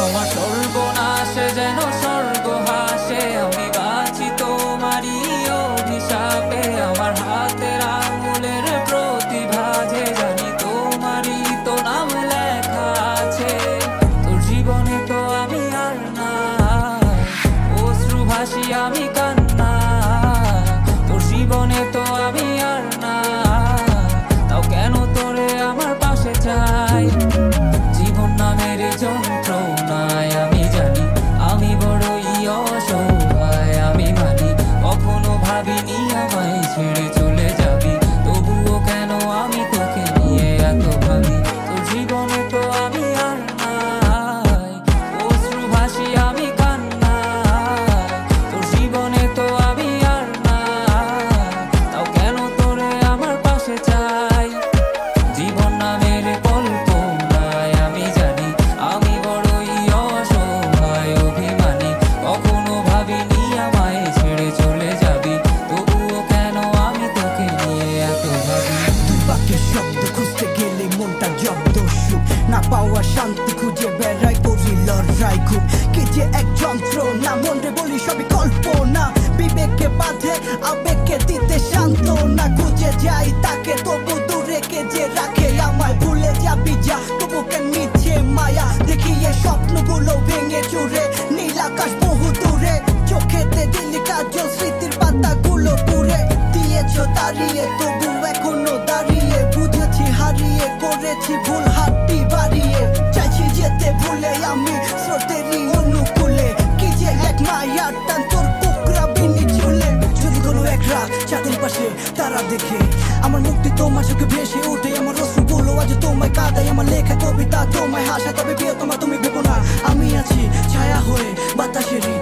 আমার সর্বনাশে যেন স্বর্গ হাসে, আমি বাঁচি তোমারই অভিশাপে। আমার হাতের আঙুলের প্রতিভাজে জানি তোমারই তো নাম লেখা আছে। তোর জীবনে তো আমি আর না, অশ্রু ভাসি আমি কান্না। তোর জীবনে তো আমি আর না, তাও কেন তোরে আমার পাশে চাই। জীবন নামের যন্ত্রণায় আমি জানি আমি বড়ই অসহায়। আমি মানি কখনো ভাবিনি আমায় ছেড়ে চলে যাবি, তবুও কেন আমি তোকে নিয়ে এত ভাবি। তোর জীবনে তো আমি আর নাই, অশ্রু ভাসি আমি কান্না। তোর জীবনে তো আমি আর না, তাও কেন তোরে আমার পাশে চাই। জীবন নামের কল্পনায় আমি জানি আমি বড়ই অসহায় অভিমানী। কখনো ভাবিনি আমায় ছেড়ে চলে যাবি, তবুও কেন আমি তোকে নিয়ে এত ভাবি। দুই বাক্যের শব্দ খুঁজতে গেলে মনটা জব্দ, সুখ না পাওয়া শান্তি খুঁজে বেড়াই করি লড়াই। খুব কি যে এক যন্ত্রণা, মনরে বলি সবই কল্পনা। বিবেককে বাঁধে আবেগকে দিতে সান্ত্বনা, খুঁজে যাই তাকে তবু দূরে কে যে রাখে আমায়। ভুলে যাবি যা তবু কেন মিছে মায়া, দেখি এ স্বপ্নগুলো ভেঙে চুরে নীল আকাশ বহু দূরে। চোখেতে দিলি কাজল স্মৃতির পাতাগুলো পুড়ে দিয়েছো দাঁড়িয়ে, তবু এখনো দাঁড়িয়ে। বুঝেছি হারিয়ে করেছি ভুল, হাতটি বাড়িয়ে চাইছি যেতে ভুলে আমি স্রোতেরই অনুকূলে। কি যে এক মায়ার টান তোর কুকরা বিনি চুলে। যদি কোনো এক রাত চাঁদের পাশে তারা দেখে আমার মুক্তি তোমার চোখে ভেসে ওঠে। আমার অশ্রুগুলো আজ তোমায় কাঁদাই, আমার লেখা কবিতা তোমায় হাসা। তবে বিয়ে তোমার তুমি ভেবো না, আমি আছি ছায়া হয়ে বাতাসেরই